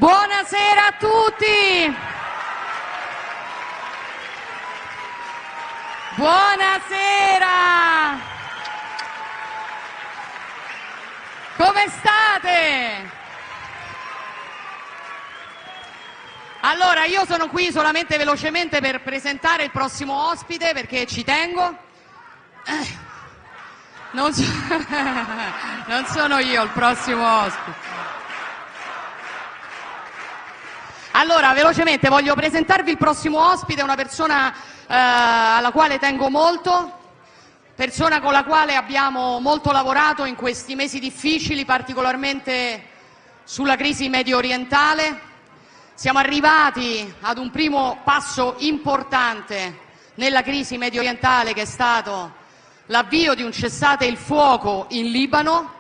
Buonasera a tutti! Buonasera! Come state? Allora, io sono qui solamente velocemente per presentare il prossimo ospite perché ci tengo. Non sono io il prossimo ospite. Allora, velocemente voglio presentarvi il prossimo ospite, una persona alla quale tengo molto, persona con la quale abbiamo molto lavorato in questi mesi difficili, particolarmente sulla crisi medio orientale. Siamo arrivati ad un primo passo importante nella crisi medio orientale, che è stato l'avvio di un cessate il fuoco in Libano.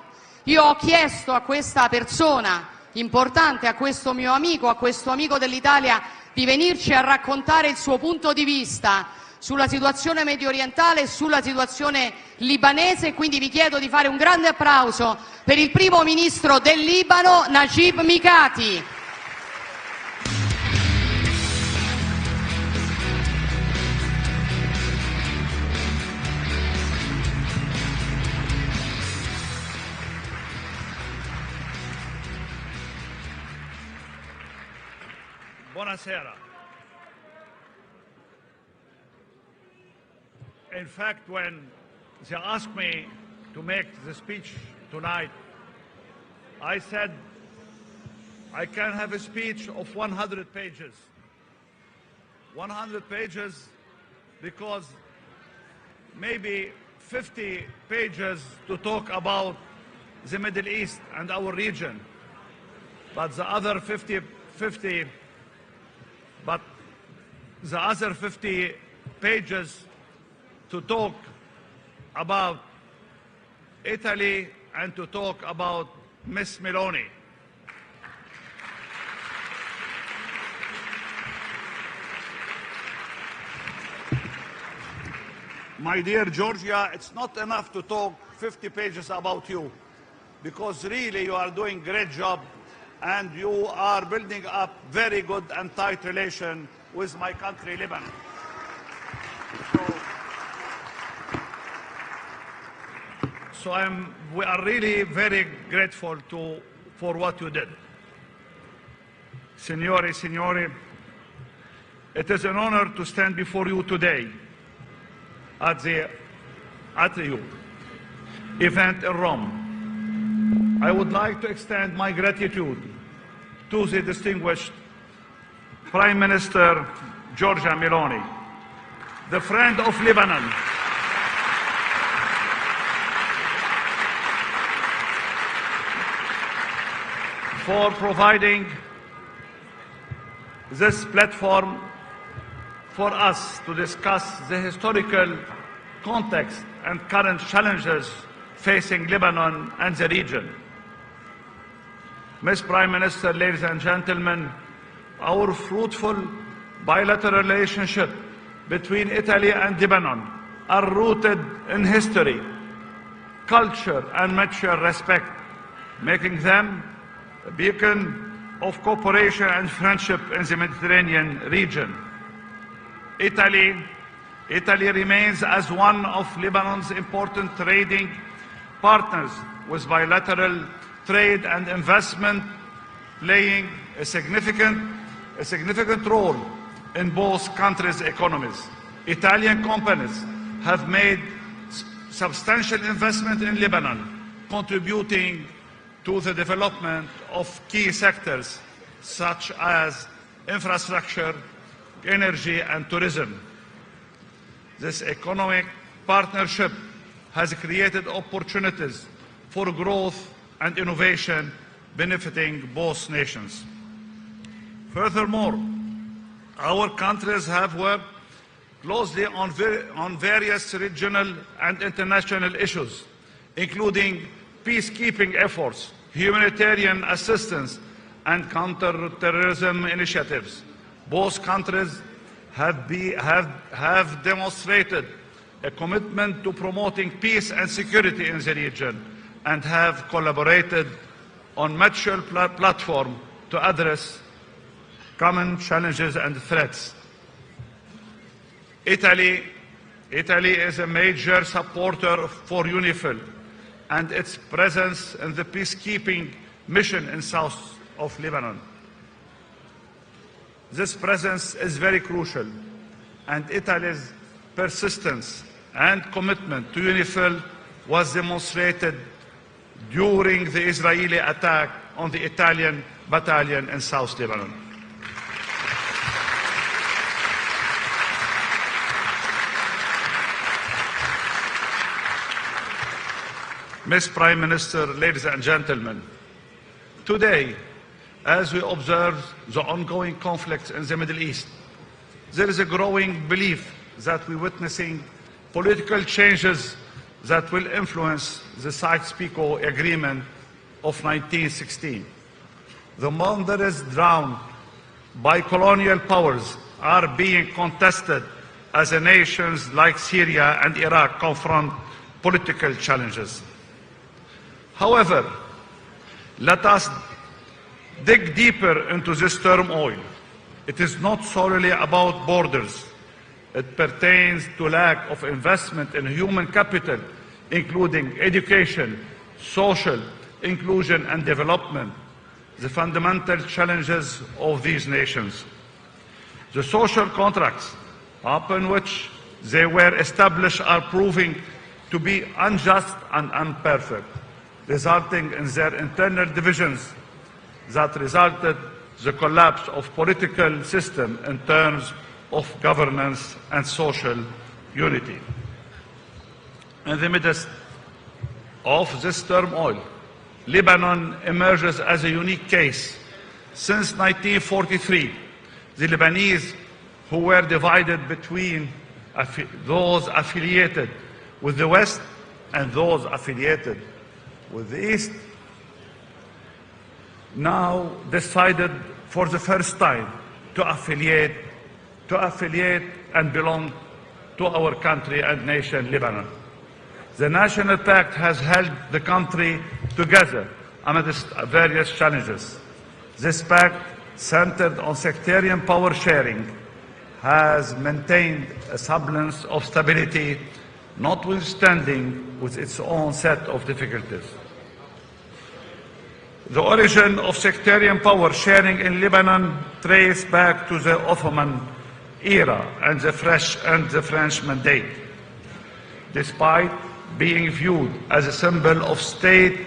Io ho chiesto a questa persona importante, a questo mio amico, a questo amico dell'Italia, di venirci a raccontare il suo punto di vista sulla situazione medio orientale e sulla situazione libanese, quindi vi chiedo di fare un grande applauso per il primo ministro del Libano, Najib Mikati. Buonasera. In fact, when they asked me to make the speech tonight, I said I can have a speech of 100 pages. 100 pages because maybe 50 pages to talk about the Middle East and our region, but the other 50 pages to talk about Italy and to talk about Miss Meloni. My dear Georgia, it's not enough to talk 50 pages about you, because really you are doing a great job and you are building up very good and tight relation with my country, Lebanon. So we are really very grateful for what you did. Signore, signori, it is an honor to stand before you today at the Atreju event in Rome. I would like to extend my gratitude to the distinguished Prime Minister Giorgia Meloni, the friend of Lebanon, for providing this platform for us to discuss the historical context and current challenges facing Lebanon and the region. Ms. Prime Minister, ladies and gentlemen, our fruitful bilateral relationship between Italy and Lebanon are rooted in history, culture, and mutual respect, making them a beacon of cooperation and friendship in the Mediterranean region. Italy remains as one of Lebanon's important trading partners, with bilateral trade and investment playing a significant role in both countries' economies. Italian companies have made substantial investment in Lebanon, contributing to the development of key sectors such as infrastructure, energy, and tourism. This economic partnership has created opportunities for growth and innovation benefiting both nations. Furthermore, our countries have worked closely on various regional and international issues, including peacekeeping efforts, humanitarian assistance, and counter-terrorism initiatives. Both countries have demonstrated a commitment to promoting peace and security in the region and have collaborated on mutual platforms to address common challenges and threats. Italy is a major supporter for UNIFIL and its presence in the peacekeeping mission in south of Lebanon. This presence is very crucial, and Italy's persistence and commitment to UNIFIL was demonstrated during the Israeli attack on the Italian battalion in South Lebanon. Ms. Prime Minister, ladies and gentlemen, today, as we observe the ongoing conflicts in the Middle East, there is a growing belief that we're witnessing political changes that will influence the Sykes-Picot Agreement of 1916. The boundaries drawn by colonial powers are being contested as nations like Syria and Iraq confront political challenges. However, let us dig deeper into this turmoil. It is not solely about borders. It pertains to lack of investment in human capital, including education, social inclusion and development, the fundamental challenges of these nations. The social contracts upon which they were established are proving to be unjust and imperfect, resulting in their internal divisions that resulted the collapse of political system in terms of governance and social unity. In the midst of this turmoil, Lebanon emerges as a unique case. Since 1943, the Lebanese, who were divided between those affiliated with the West and those affiliated with the East, now decided for the first time to affiliate and belong to our country and nation, Lebanon. The National Pact has held the country together amidst various challenges. This pact, centered on sectarian power sharing, has maintained a semblance of stability, notwithstanding with its own set of difficulties. The origin of sectarian power sharing in Lebanon traces back to the Ottoman era and the French Mandate. Despite being viewed as a symbol of state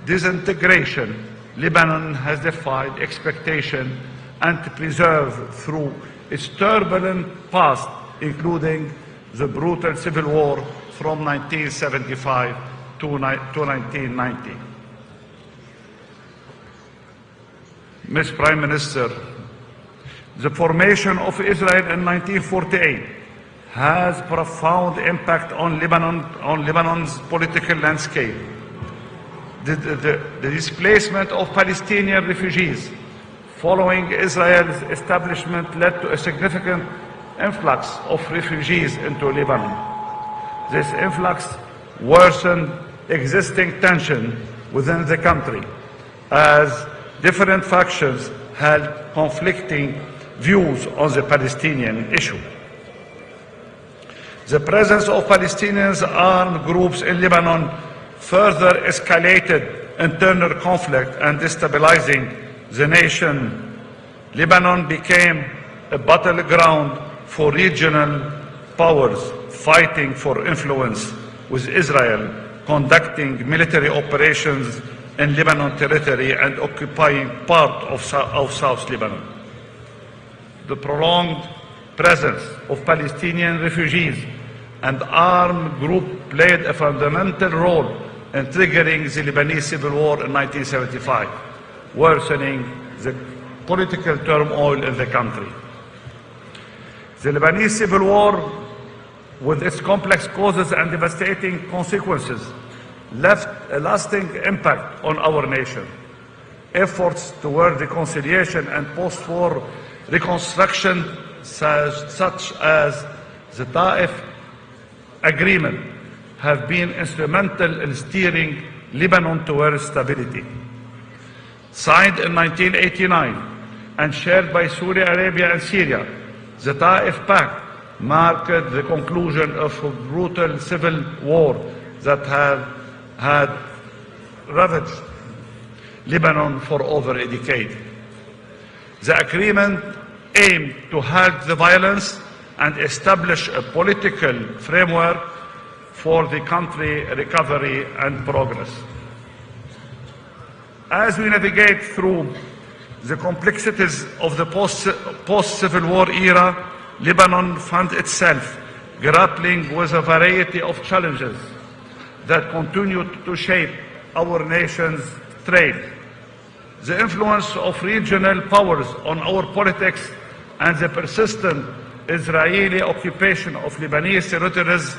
disintegration, Lebanon has defied expectation and preserved through its turbulent past, including the brutal civil war from 1975 to 1990. Ms. Prime Minister, the formation of Israel in 1948 has profound impact on Lebanon's political landscape. The displacement of Palestinian refugees following Israel's establishment led to a significant influx of refugees into Lebanon. This influx worsened existing tension within the country as different factions held conflicting views on the Palestinian issue. The presence of Palestinian armed groups in Lebanon further escalated internal conflict and destabilizing the nation. Lebanon became a battleground for regional powers fighting for influence, with Israel conducting military operations in Lebanon territory and occupying part of South Lebanon. The prolonged presence of Palestinian refugees and armed groups played a fundamental role in triggering the Lebanese civil war in 1975, worsening the political turmoil in the country. The Lebanese civil war, with its complex causes and devastating consequences, left a lasting impact on our nation. Efforts toward reconciliation and post-war reconstruction, such as the Taif Agreement, have been instrumental in steering Lebanon towards stability. signed in 1989 and shared by Saudi Arabia and Syria, the Taif Pact marked the conclusion of a brutal civil war that had ravaged Lebanon for over a decade. The agreement aimed to halt the violence and establish a political framework for the country's recovery and progress. As we navigate through the complexities of the post-Civil War era, Lebanon finds itself grappling with a variety of challenges that continue to shape our nation's trade. The influence of regional powers on our politics and the persistent Israeli occupation of Lebanese territories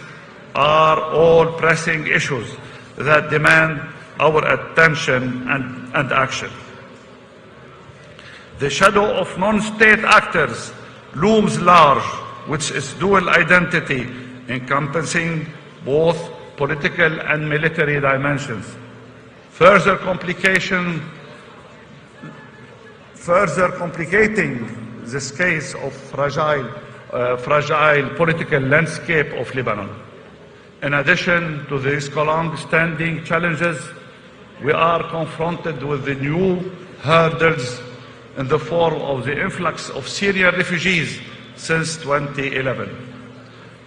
are all pressing issues that demand our attention and action. The shadow of non-state actors looms large, with its dual identity encompassing both political and military dimensions, further complicating this case of fragile political landscape of Lebanon. In addition to these long-standing challenges, we are confronted with the new hurdles in the form of the influx of Syrian refugees since 2011.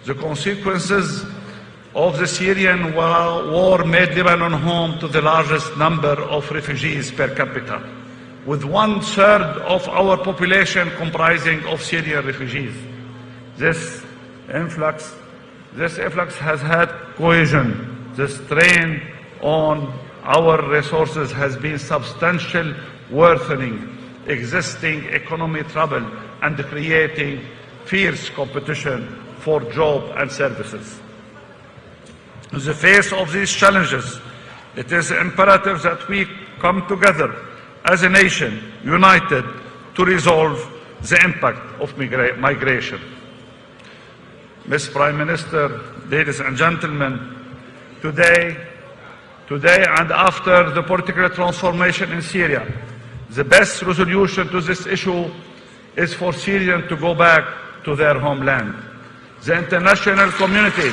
The consequences of the Syrian war made Lebanon home to the largest number of refugees per capita, with 1/3 of our population comprising of Syrian refugees. This influx has had cohesion. The strain on our resources has been substantial, worsening existing economic trouble and creating fierce competition for jobs and services. In the face of these challenges, it is imperative that we come together as a nation, united to resolve the impact of migration. Ms. Prime Minister, ladies and gentlemen, today and after the political transformation in Syria, the best resolution to this issue is for Syrians to go back to their homeland. The international community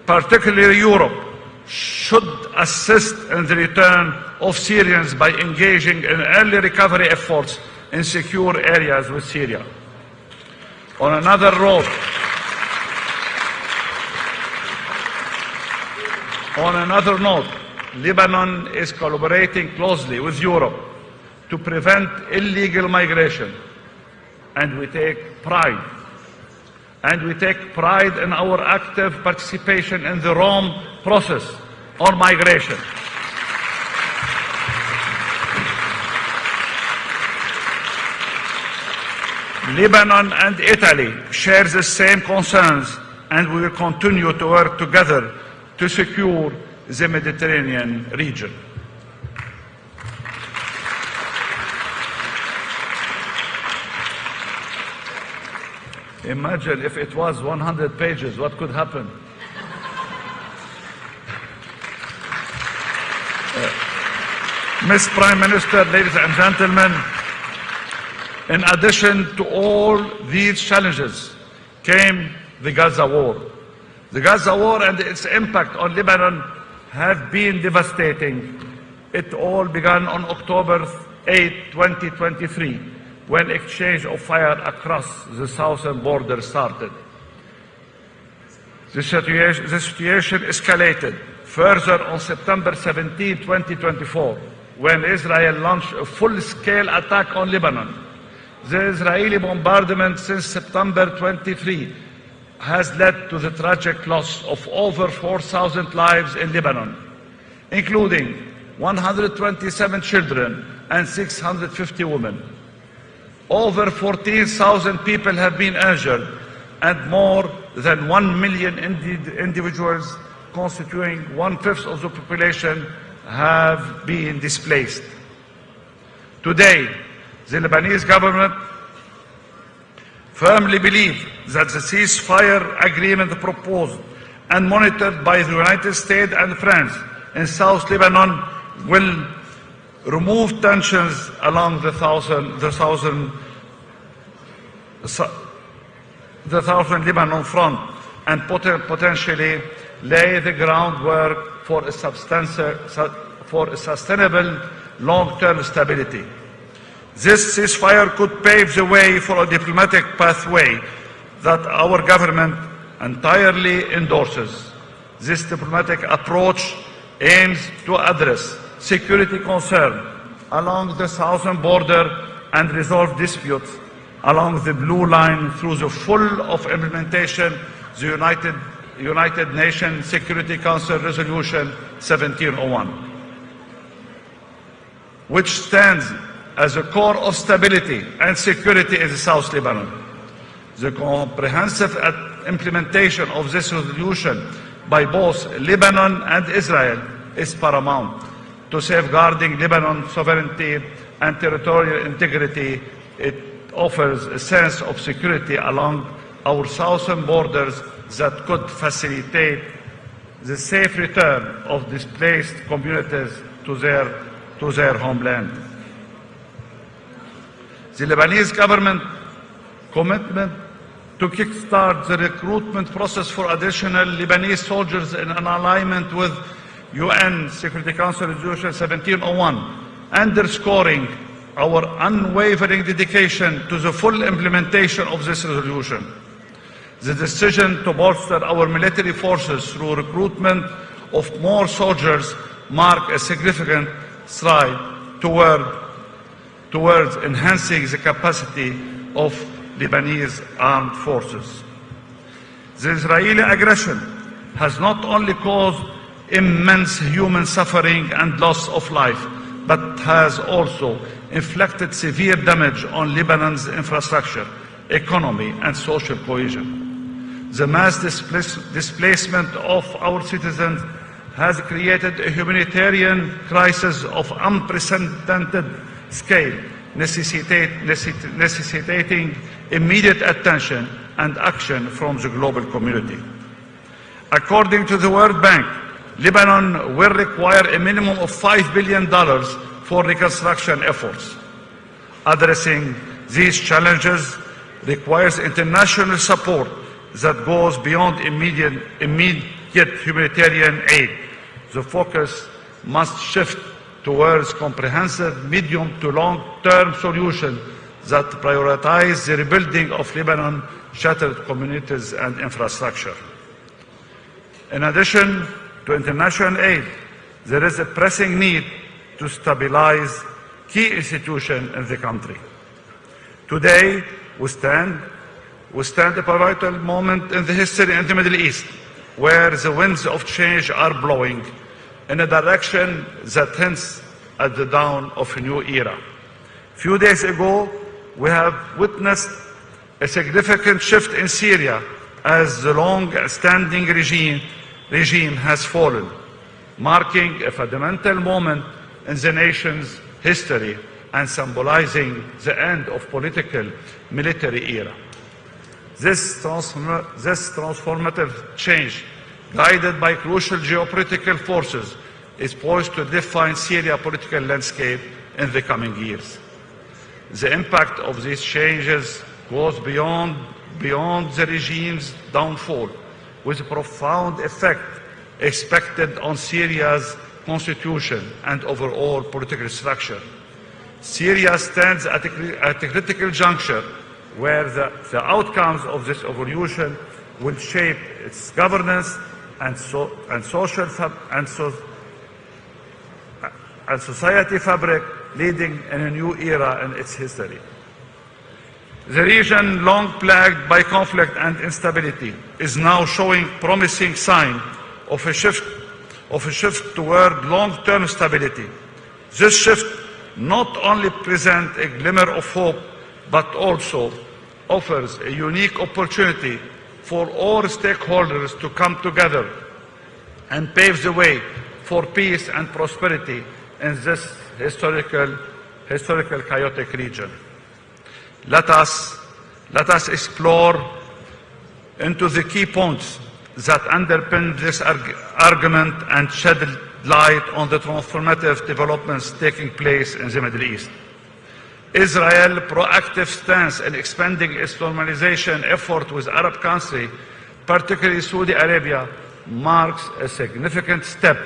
particularly Europe, should assist in the return of Syrians by engaging in early recovery efforts in secure areas with Syria. On another note, Lebanon is collaborating closely with Europe to prevent illegal migration, and we take pride in our active participation in the Rome process on migration. Lebanon and Italy share the same concerns, and we will continue to work together to secure the Mediterranean region. Imagine if it was 100 pages, what could happen? Ms. Prime Minister, ladies and gentlemen, in addition to all these challenges came the Gaza war. The Gaza war and its impact on Lebanon have been devastating. It all began on October 8, 2023, when exchange of fire across the southern border started. The situation escalated further on September 17, 2024, when Israel launched a full-scale attack on Lebanon. The Israeli bombardment since September 23 has led to the tragic loss of over 4,000 lives in Lebanon, including 127 children and 650 women. Over 14,000 people have been injured, and more than 1 million individuals, constituting 1/5 of the population, have been displaced. Today, the Lebanese government firmly believe that the ceasefire agreement proposed and monitored by the United States and France in South Lebanon will remove tensions along the southern Lebanon front and potentially lay the groundwork for a sustainable long-term stability. This ceasefire could pave the way for a diplomatic pathway that our government entirely endorses. This diplomatic approach aims to address security concerns along the southern border and resolve disputes along the blue line through the full of implementation of the United Nations Security Council Resolution 1701, which stands as a core of stability and security in South Lebanon. The comprehensive implementation of this resolution by both Lebanon and Israel is paramount to safeguarding Lebanon's sovereignty and territorial integrity. It offers a sense of security along our southern borders that could facilitate the safe return of displaced communities to their homeland. The Lebanese government commitment to kickstart the recruitment process for additional Lebanese soldiers in alignment with UN Security Council Resolution 1701, underscoring our unwavering dedication to the full implementation of this resolution. The decision to bolster our military forces through recruitment of more soldiers mark a significant stride towards enhancing the capacity of Lebanese armed forces. The Israeli aggression has not only caused immense human suffering and loss of life, but has also inflicted severe damage on Lebanon's infrastructure, economy, and social cohesion. The mass displacement of our citizens has created a humanitarian crisis of unprecedented scale, necessitating immediate attention and action from the global community. According to the World Bank, Lebanon will require a minimum of $5 billion for reconstruction efforts. Addressing these challenges requires international support that goes beyond immediate humanitarian aid. The focus must shift towards comprehensive medium to long-term solutions that prioritize the rebuilding of Lebanon's shattered communities and infrastructure. In addition to international aid, there is a pressing need to stabilize key institutions in the country. Today, we stand a pivotal moment in the history in the Middle East, where the winds of change are blowing in a direction that hints at the dawn of a new era. A few days ago, we have witnessed a significant shift in Syria as the long-standing regime has fallen, marking a fundamental moment in the nation's history and symbolizing the end of political military era. This transformative change, guided by crucial geopolitical forces, is poised to define Syria's political landscape in the coming years. The impact of these changes goes beyond the regime's downfall, with a profound effect expected on Syria's constitution and overall political structure. Syria stands at a critical juncture where the outcomes of this evolution will shape its governance and society fabric, leading in a new era in its history. The region, long plagued by conflict and instability, is now showing promising signs of a shift toward long-term stability. This shift not only presents a glimmer of hope, but also offers a unique opportunity for all stakeholders to come together and pave the way for peace and prosperity in this historical chaotic region. Let us Let us explore into the key points that underpin this argument and shed light on the transformative developments taking place in the Middle East. Israel's proactive stance in expanding its normalization effort with Arab countries, particularly Saudi Arabia, marks a significant step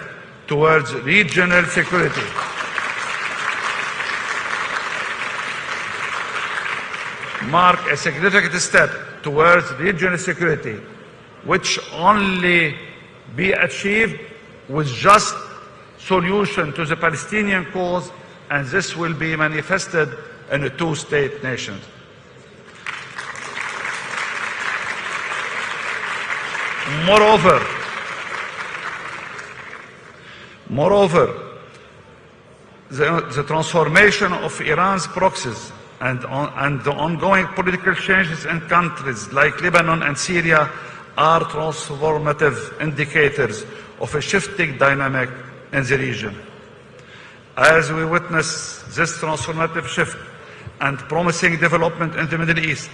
towards regional security. Which only be achieved with just solution to the Palestinian cause, and this will be manifested in a two-state nation. Moreover, the transformation of Iran's proxies and the ongoing political changes in countries like Lebanon and Syria are transformative indicators of a shifting dynamic in the region. As we witness this transformative shift and promising development in the Middle East,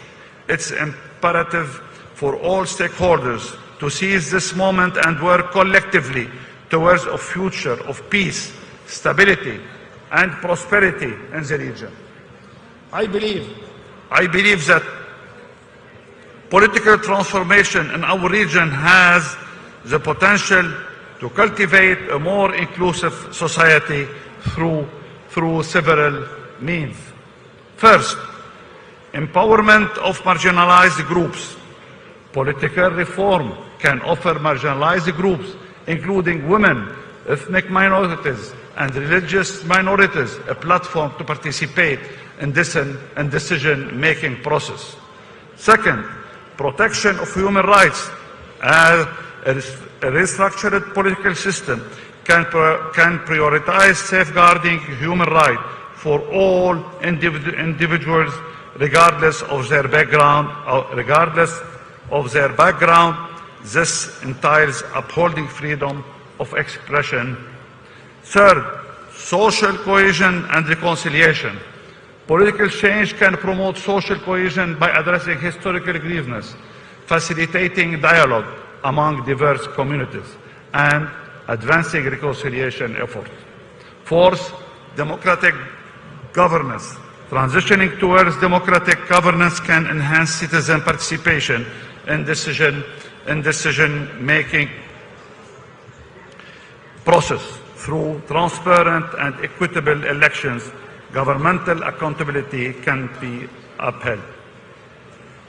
it's imperative for all stakeholders to seize this moment and work collectively towards a future of peace, stability, and prosperity in the region. I believe that political transformation in our region has the potential to cultivate a more inclusive society through several means. First, empowerment of marginalized groups. Political reform can offer marginalized groups, including women, ethnic minorities, and religious minorities, a platform to participate in decision-making process. Second, protection of human rights. A restructured political system can prioritize safeguarding human rights for all individuals, regardless of their background. This entails upholding freedom of expression. Third, social cohesion and reconciliation. Political change can promote social cohesion by addressing historical grievances, facilitating dialogue among diverse communities, and advancing reconciliation efforts. Fourth, democratic governance. Transitioning towards democratic governance can enhance citizen participation in decision-making process through transparent and equitable elections. Governmental accountability can be upheld.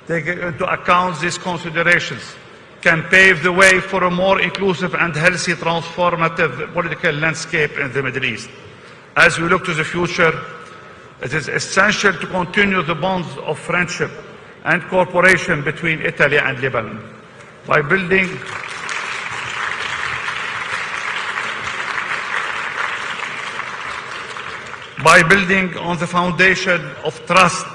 Taking into account these considerations can pave the way for a more inclusive and healthy transformative political landscape in the Middle East. As we look to the future, it is essential to continue the bonds of friendship and cooperation between Italy and Lebanon by building on the foundation of trust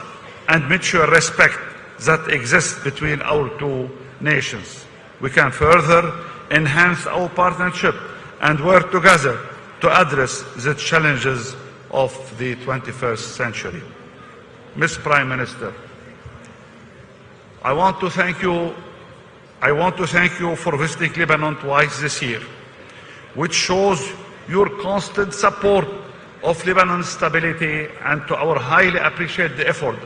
and mutual respect that exists between our two nations. We can further enhance our partnership and work together to address the challenges of the 21st century. Ms. Prime Minister, I want to thank you for visiting Lebanon twice this year, which shows your constant support of Lebanon's stability, and to our highly appreciate the effort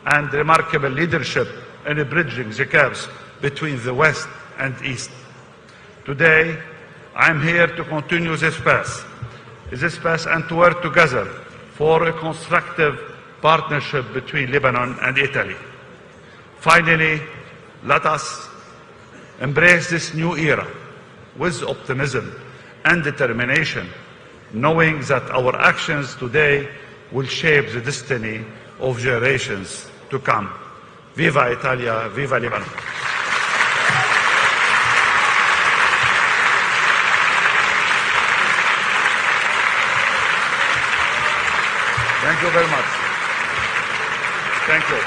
and remarkable leadership in bridging the gaps between the West and East. Today, I am here to continue this path and to work together for a constructive partnership between Lebanon and Italy. Finally, let us embrace this new era with optimism and determination, knowing that our actions today will shape the destiny of generations to come. Viva Italia, viva Lebanon. Thank you very much. Thank you.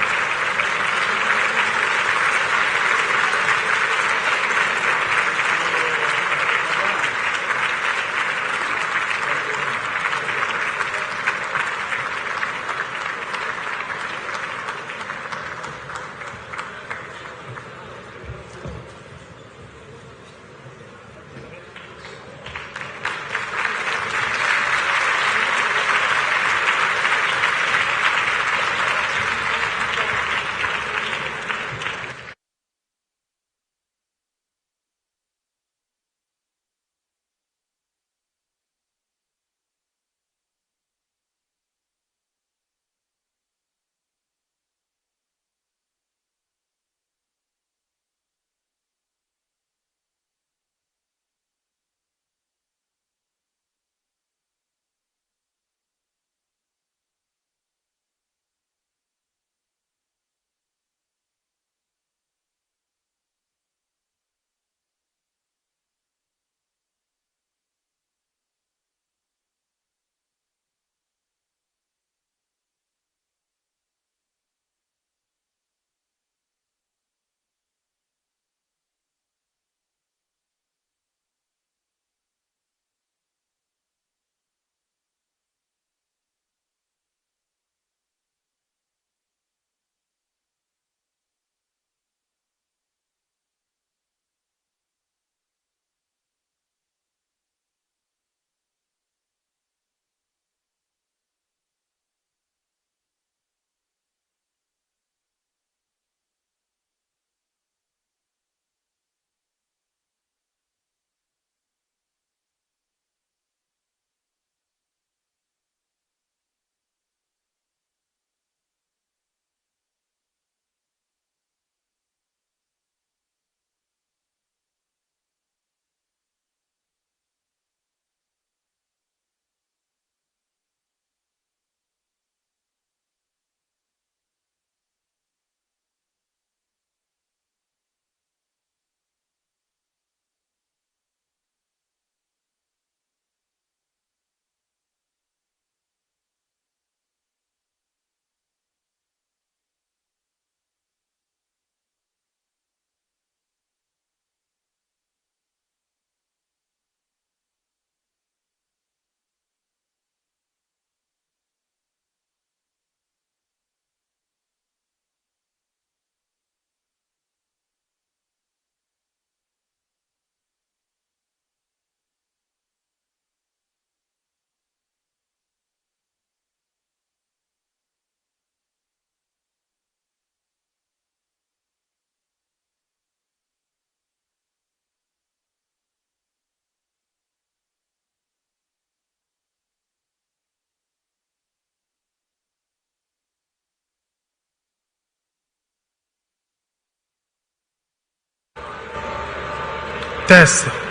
Test.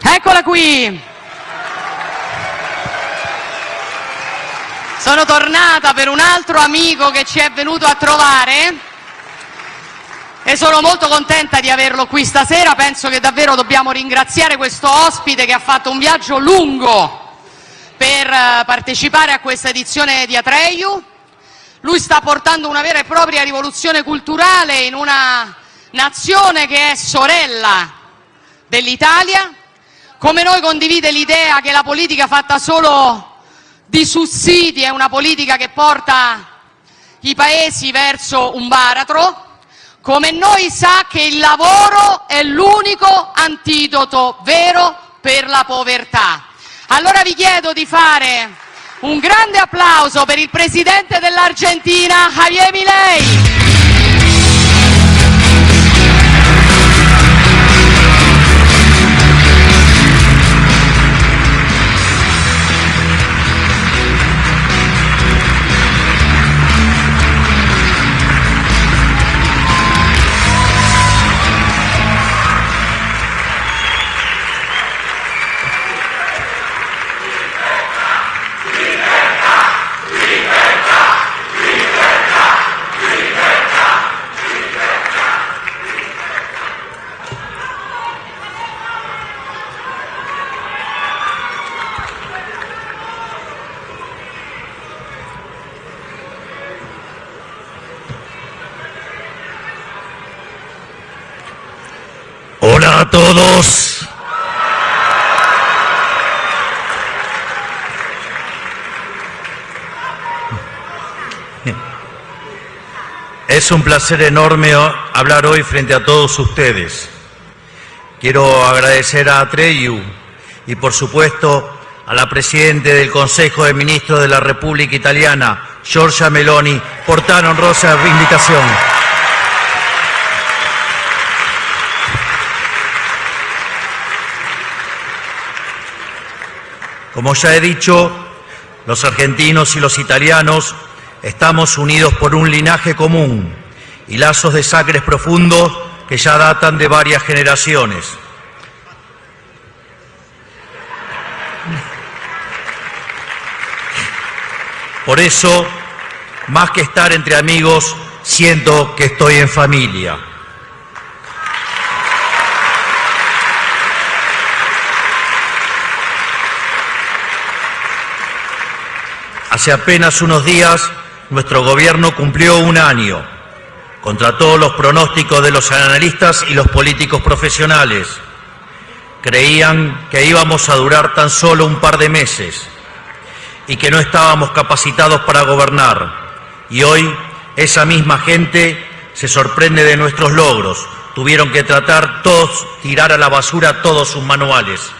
Eccola qui! Sono tornata per un altro amico che ci è venuto a trovare e sono molto contenta di averlo qui stasera. Penso che davvero dobbiamo ringraziare questo ospite che ha fatto un viaggio lungo per partecipare a questa edizione di Atreju. Lui sta portando una vera e propria rivoluzione culturale in una nazione che è sorella dell'Italia. Come noi condivide l'idea che la politica fatta solo di sussidi è una politica che porta i paesi verso un baratro, come noi sa che il lavoro è l'unico antidoto vero per la povertà. Allora vi chiedo di fare un grande applauso per il presidente dell'Argentina, Javier Milei. Hola a todos. Es un placer enorme hablar hoy frente a todos ustedes. Quiero agradecer a Atreju y por supuesto a la Presidenta del Consejo de Ministros de la República Italiana, Giorgia Meloni, por tan honrosa invitación. Como ya he dicho, los argentinos y los italianos estamos unidos por un linaje común y lazos de sangre profundos que ya datan de varias generaciones. Por eso, más que estar entre amigos, siento que estoy en familia. Hace apenas unos días, nuestro gobierno cumplió un año, contra todos los pronósticos de los analistas y los políticos profesionales. Creían que íbamos a durar tan solo un par de meses y que no estábamos capacitados para gobernar. Y hoy esa misma gente se sorprende de nuestros logros, tuvieron que tirar a la basura todos sus manuales.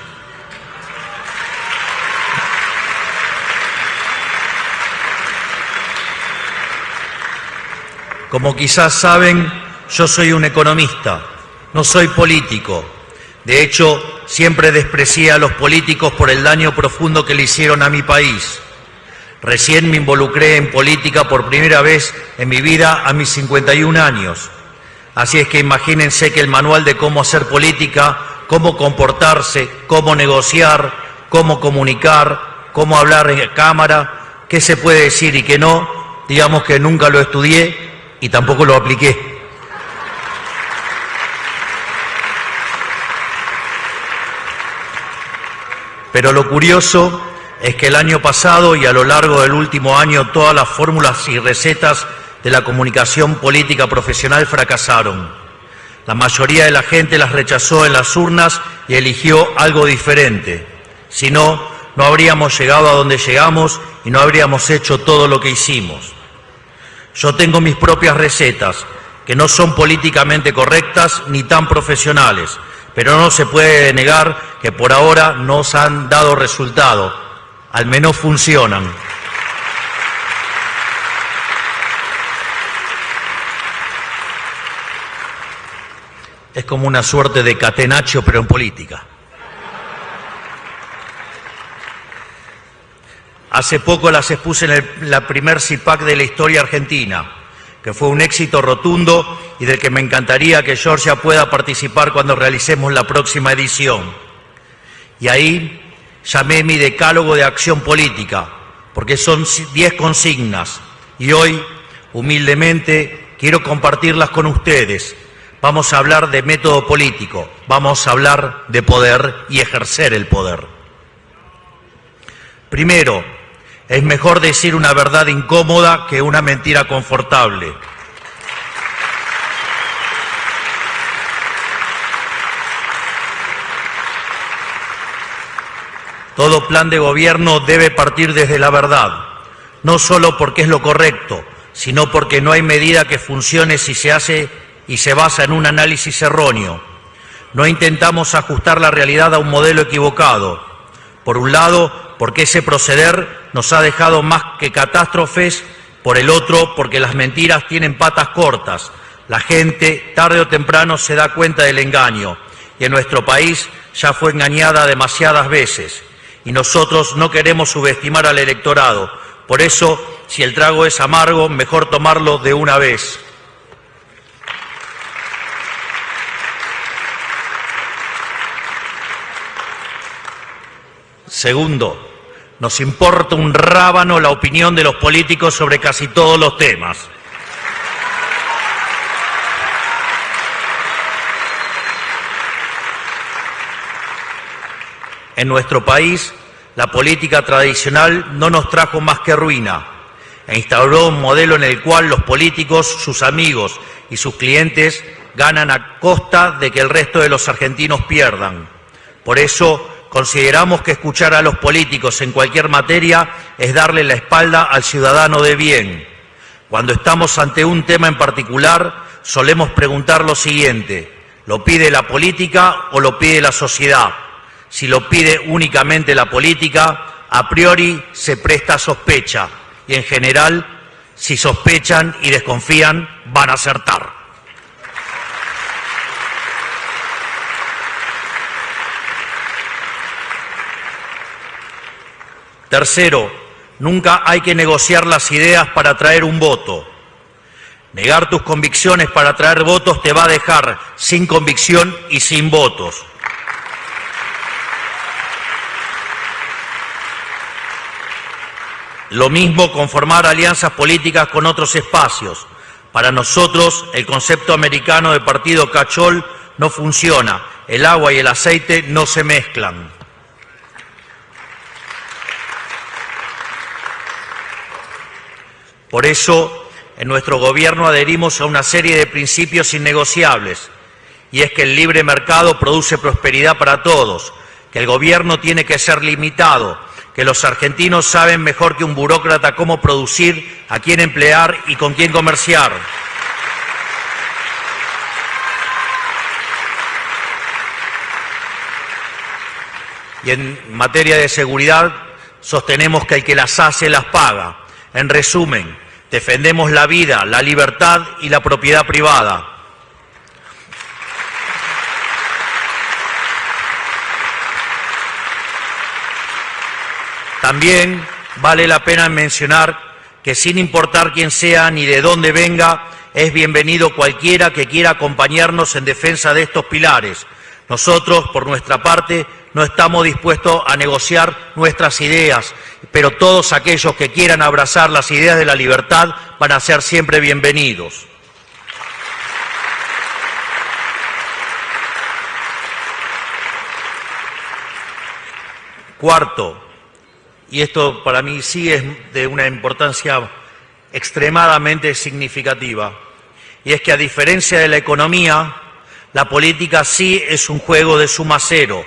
Como quizás saben, yo soy un economista, no soy político. De hecho, siempre desprecié a los políticos por el daño profundo que le hicieron a mi país. Recién me involucré en política por primera vez en mi vida a mis 51 años. Así es que imagínense que el manual de cómo hacer política, cómo comportarse, cómo negociar, cómo comunicar, cómo hablar en cámara, qué se puede decir y qué no, digamos que nunca lo estudié y tampoco lo apliqué. Pero lo curioso es que el año pasado y a lo largo del último año todas las fórmulas y recetas de la comunicación política profesional fracasaron. La mayoría de la gente las rechazó en las urnas y eligió algo diferente. Si no, no habríamos llegado a donde llegamos y no habríamos hecho todo lo que hicimos. Yo tengo mis propias recetas, que no son políticamente correctas ni tan profesionales, pero no se puede negar que por ahora nos han dado resultado, al menos funcionan. Es como una suerte de catenaccio, pero en política. Hace poco las expuse en la primer CIPAC de la historia argentina, que fue un éxito rotundo y del que me encantaría que Giorgia pueda participar cuando realicemos la próxima edición. Y ahí llamé mi decálogo de acción política, porque son 10 consignas, y hoy, humildemente, quiero compartirlas con ustedes. Vamos a hablar de método político, vamos a hablar de poder y ejercer el poder. Primero, es mejor decir una verdad incómoda que una mentira confortable. Todo plan de gobierno debe partir desde la verdad, no solo porque es lo correcto, sino porque no hay medida que funcione si se hace y se basa en un análisis erróneo. No intentamos ajustar la realidad a un modelo equivocado. Por un lado, porque ese proceder nos ha dejado más que catástrofes, por el otro, porque las mentiras tienen patas cortas. La gente, tarde o temprano, se da cuenta del engaño, y en nuestro país ya fue engañada demasiadas veces. Y nosotros no queremos subestimar al electorado. Por eso, si el trago es amargo, mejor tomarlo de una vez. Segundo, nos importa un rábano la opinión de los políticos sobre casi todos los temas. En nuestro país, la política tradicional no nos trajo más que ruina e instauró un modelo en el cual los políticos, sus amigos y sus clientes ganan a costa de que el resto de los argentinos pierdan. Por eso, consideramos que escuchar a los políticos en cualquier materia es darle la espalda al ciudadano de bien. Cuando estamos ante un tema en particular, solemos preguntar lo siguiente: ¿lo pide la política o lo pide la sociedad? Si lo pide únicamente la política, a priori se presta a sospecha y en general, si sospechan y desconfían, van a acertar. Tercero, nunca hay que negociar las ideas para atraer un voto. Negar tus convicciones para atraer votos te va a dejar sin convicción y sin votos. Lo mismo con formar alianzas políticas con otros espacios. Para nosotros, el concepto americano de partido cachol no funciona. El agua y el aceite no se mezclan. Por eso, en nuestro gobierno adherimos a una serie de principios innegociables, y es que el libre mercado produce prosperidad para todos, que el gobierno tiene que ser limitado, que los argentinos saben mejor que un burócrata cómo producir, a quién emplear y con quién comerciar. Y en materia de seguridad, sostenemos que el que las hace las paga. En resumen, defendemos la vida, la libertad y la propiedad privada. También vale la pena mencionar que sin importar quién sea ni de dónde venga, es bienvenido cualquiera que quiera acompañarnos en defensa de estos pilares. Nosotros, por nuestra parte, no estamos dispuestos a negociar nuestras ideas, pero todos aquellos que quieran abrazar las ideas de la libertad van a ser siempre bienvenidos. Cuarto, y esto para mí sí es de una importancia extremadamente significativa, y es que a diferencia de la economía, la política sí es un juego de suma cero.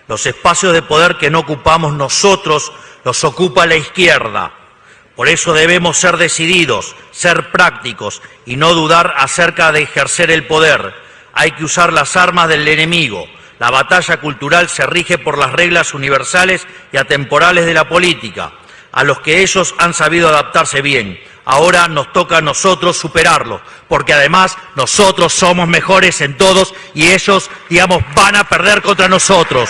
Los espacios de poder que no ocupamos nosotros los ocupa la izquierda. Por eso debemos ser decididos, ser prácticos y no dudar acerca de ejercer el poder. Hay que usar las armas del enemigo. La batalla cultural se rige por las reglas universales y atemporales de la política, a los que ellos han sabido adaptarse bien. Ahora nos toca a nosotros superarlos, porque además nosotros somos mejores en todos y ellos, digamos, van a perder contra nosotros.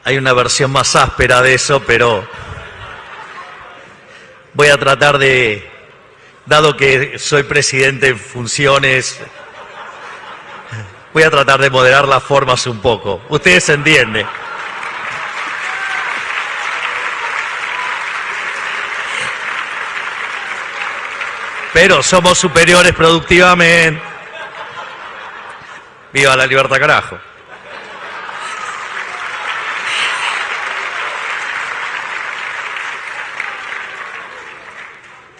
Hay una versión más áspera de eso, pero voy a tratar de, dado que soy presidente en funciones, voy a tratar de moderar las formas un poco. Ustedes entienden. Pero somos superiores productivamente. ¡Viva la libertad, carajo!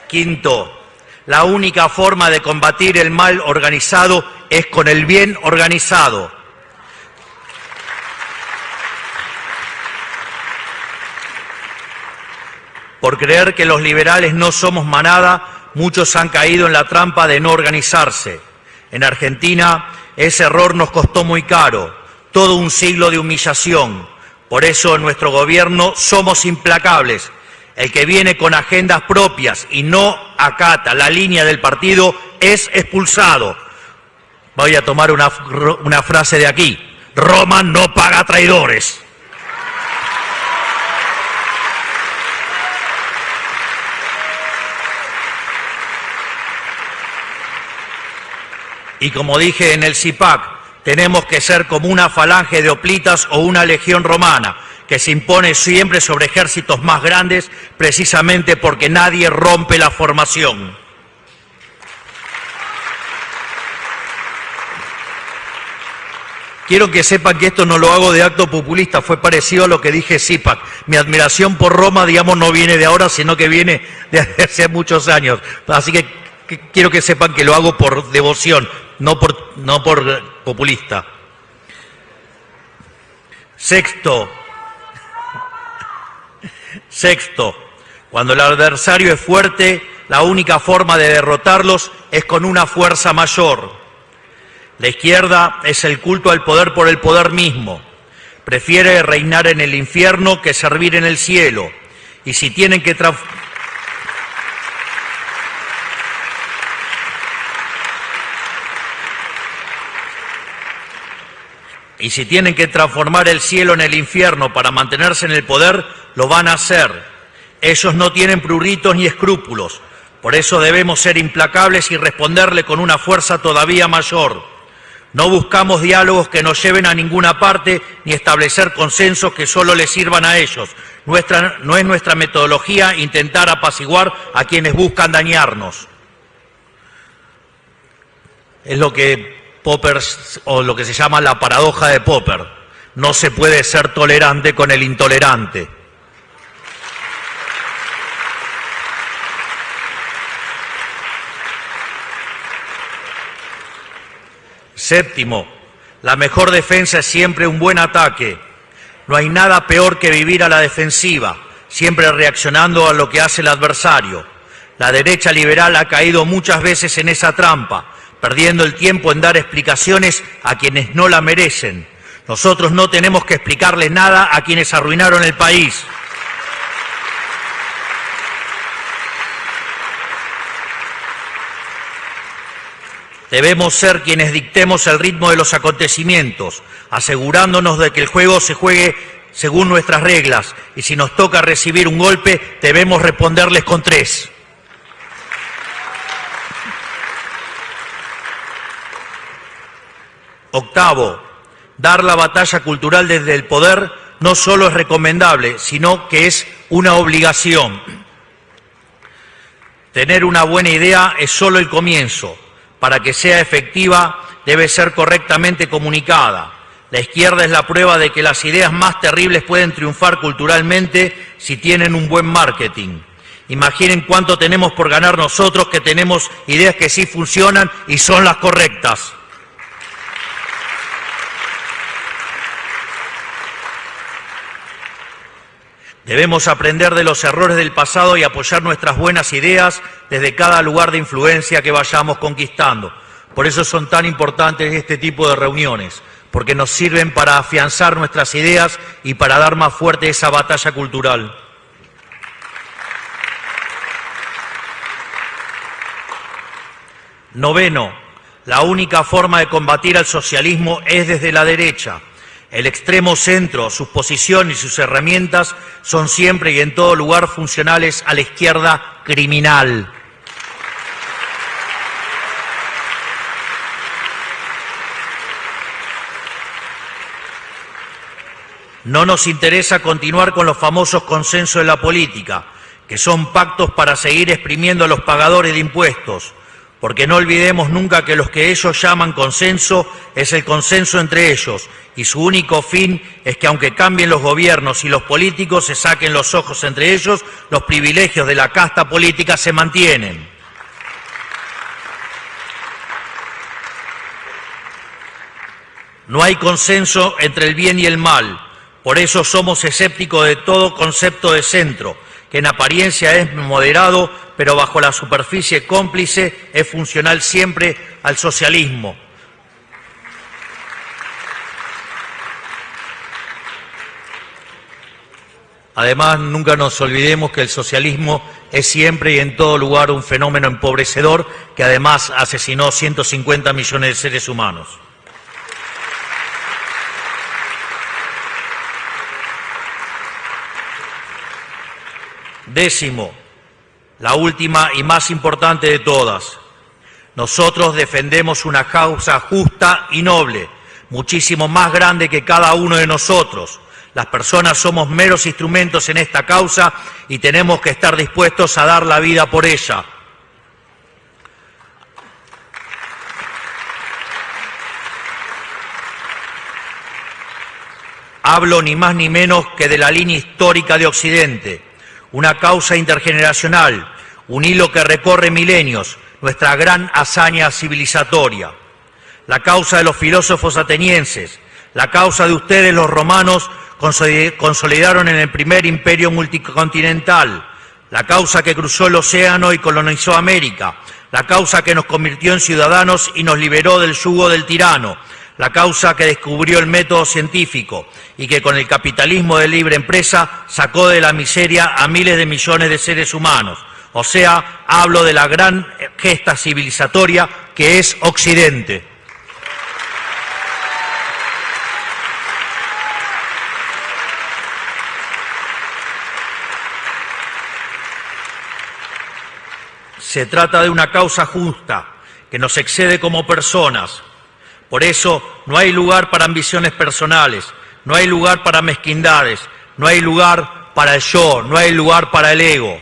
Quinto, la única forma de combatir el mal organizado es con el bien organizado. Por creer que los liberales no somos manada, muchos han caído en la trampa de no organizarse. En Argentina, ese error nos costó muy caro, todo un siglo de humillación. Por eso en nuestro gobierno somos implacables. El que viene con agendas propias y no acata la línea del partido es expulsado. Voy a tomar una frase de aquí. Roma no paga traidores. Y como dije en el CIPAC, tenemos que ser como una falange de hoplitas o una legión romana, que se impone siempre sobre ejércitos más grandes, precisamente porque nadie rompe la formación. Quiero que sepan que esto no lo hago de acto populista, fue parecido a lo que dije CIPAC. Mi admiración por Roma, digamos, no viene de ahora, sino que viene de hace muchos años. Así que quiero que sepan que lo hago por devoción, no por populista. Sexto, cuando el adversario es fuerte, la única forma de derrotarlos es con una fuerza mayor. La izquierda es el culto al poder por el poder mismo. Prefiere reinar en el infierno que servir en el cielo. Y si tienen que transformar el cielo en el infierno para mantenerse en el poder, lo van a hacer. Ellos no tienen pruritos ni escrúpulos. Por eso debemos ser implacables y responderle con una fuerza todavía mayor. No buscamos diálogos que nos lleven a ninguna parte ni establecer consensos que solo les sirvan a ellos. No es nuestra metodología intentar apaciguar a quienes buscan dañarnos. Es lo que Popper, o lo que se llama la paradoja de Popper. No se puede ser tolerante con el intolerante. Séptimo, la mejor defensa es siempre un buen ataque. No hay nada peor que vivir a la defensiva. siempre reaccionando a lo que hace el adversario. La derecha liberal ha caído muchas veces en esa trampa, perdiendo el tiempo en dar explicaciones a quienes no la merecen. Nosotros no tenemos que explicarles nada a quienes arruinaron el país. Debemos ser quienes dictemos el ritmo de los acontecimientos, asegurándonos de que el juego se juegue según nuestras reglas, y si nos toca recibir un golpe, debemos responderles con 3. Octavo, dar la batalla cultural desde el poder no solo es recomendable, sino que es una obligación. Tener una buena idea es solo el comienzo. Para que sea efectiva, debe ser correctamente comunicada. La izquierda es la prueba de que las ideas más terribles pueden triunfar culturalmente si tienen un buen marketing. Imaginen cuánto tenemos por ganar nosotros que tenemos ideas que sí funcionan y son las correctas. Debemos aprender de los errores del pasado y apoyar nuestras buenas ideas desde cada lugar de influencia que vayamos conquistando. Por eso son tan importantes este tipo de reuniones, porque nos sirven para afianzar nuestras ideas y para dar más fuerte esa batalla cultural. Noveno, la única forma de combatir al socialismo es desde la derecha. El extremo centro, sus posiciones y sus herramientas son siempre y en todo lugar funcionales a la izquierda criminal. No nos interesa continuar con los famosos consensos de la política, que son pactos para seguir exprimiendo a los pagadores de impuestos, porque no olvidemos nunca que los que ellos llaman consenso es el consenso entre ellos, y su único fin es que aunque cambien los gobiernos y los políticos se saquen los ojos entre ellos, los privilegios de la casta política se mantienen. No hay consenso entre el bien y el mal, por eso somos escépticos de todo concepto de centro, que en apariencia es moderado, pero bajo la superficie cómplice es funcional siempre al socialismo. Además, nunca nos olvidemos que el socialismo es siempre y en todo lugar un fenómeno empobrecedor que además asesinó 150 millones de seres humanos. Décimo, la última y más importante de todas. Nosotros defendemos una causa justa y noble, muchísimo más grande que cada uno de nosotros. Las personas somos meros instrumentos en esta causa y tenemos que estar dispuestos a dar la vida por ella. Hablo ni más ni menos que de la línea histórica de Occidente, una causa intergeneracional, un hilo que recorre milenios, nuestra gran hazaña civilizatoria. La causa de los filósofos atenienses, la causa de ustedes los romanos, consolidaron en el primer imperio multicontinental, la causa que cruzó el océano y colonizó América, la causa que nos convirtió en ciudadanos y nos liberó del yugo del tirano, la causa que descubrió el método científico y que con el capitalismo de libre empresa sacó de la miseria a miles de millones de seres humanos. O sea, hablo de la gran gesta civilizatoria que es Occidente. Se trata de una causa justa que nos excede como personas. Por eso no hay lugar para ambiciones personales, no hay lugar para mezquindades, no hay lugar para el yo, no hay lugar para el ego.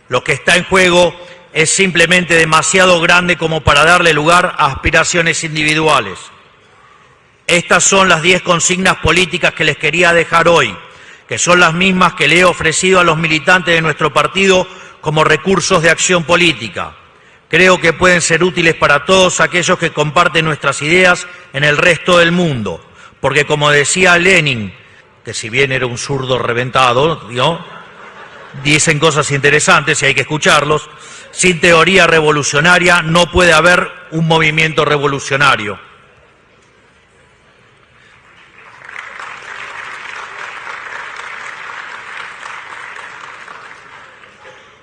Lo que está en juego es simplemente demasiado grande como para darle lugar a aspiraciones individuales. Estas son las 10 consignas políticas que les quería dejar hoy, que son las mismas que le he ofrecido a los militantes de nuestro partido como recursos de acción política. Creo que pueden ser útiles para todos aquellos que comparten nuestras ideas en el resto del mundo, porque como decía Lenin, que si bien era un zurdo reventado, ¿no?, dicen cosas interesantes y hay que escucharlos. Sin teoría revolucionaria no puede haber un movimiento revolucionario.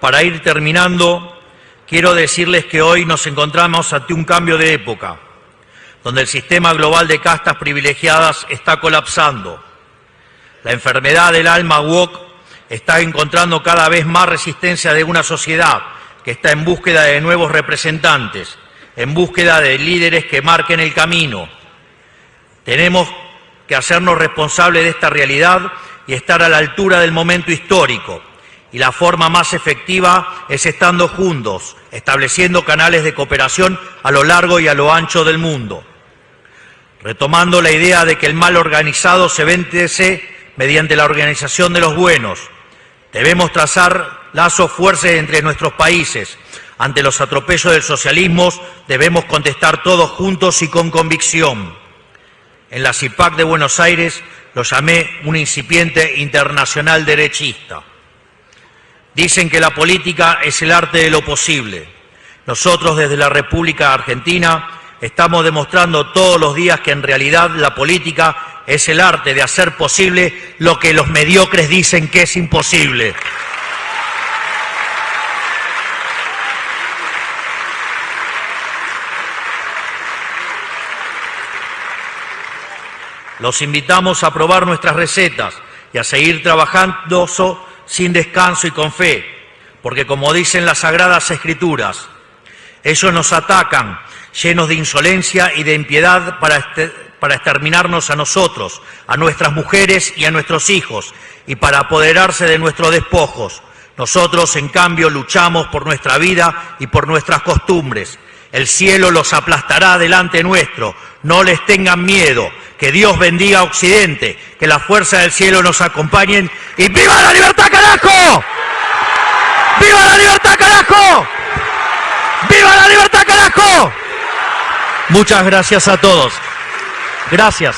Para ir terminando, quiero decirles que hoy nos encontramos ante un cambio de época, donde el sistema global de castas privilegiadas está colapsando. La enfermedad del alma woke está encontrando cada vez más resistencia de una sociedad que está en búsqueda de nuevos representantes, en búsqueda de líderes que marquen el camino. Tenemos que hacernos responsables de esta realidad y estar a la altura del momento histórico. Y la forma más efectiva es estando juntos, estableciendo canales de cooperación a lo largo y a lo ancho del mundo. Retomando la idea de que el mal organizado se vence mediante la organización de los buenos, debemos trazar lazos fuertes entre nuestros países. Ante los atropellos del socialismo debemos contestar todos juntos y con convicción. En la CIPAC de Buenos Aires lo llamé un incipiente internacional derechista. Dicen que la política es el arte de lo posible. Nosotros desde la República Argentina estamos demostrando todos los días que en realidad la política es el arte de hacer posible lo que los mediocres dicen que es imposible. Los invitamos a probar nuestras recetas y a seguir trabajando sin descanso y con fe, porque como dicen las Sagradas Escrituras, ellos nos atacan llenos de insolencia y de impiedad para exterminarnos a nosotros, a nuestras mujeres y a nuestros hijos, y para apoderarse de nuestros despojos. Nosotros, en cambio, luchamos por nuestra vida y por nuestras costumbres. El cielo los aplastará delante nuestro. No les tengan miedo. Que Dios bendiga a Occidente, que las fuerzas del cielo nos acompañen y ¡viva la libertad, carajo! ¡Viva la libertad, carajo! ¡Viva la libertad, carajo! Muchas gracias a todos. Gracias.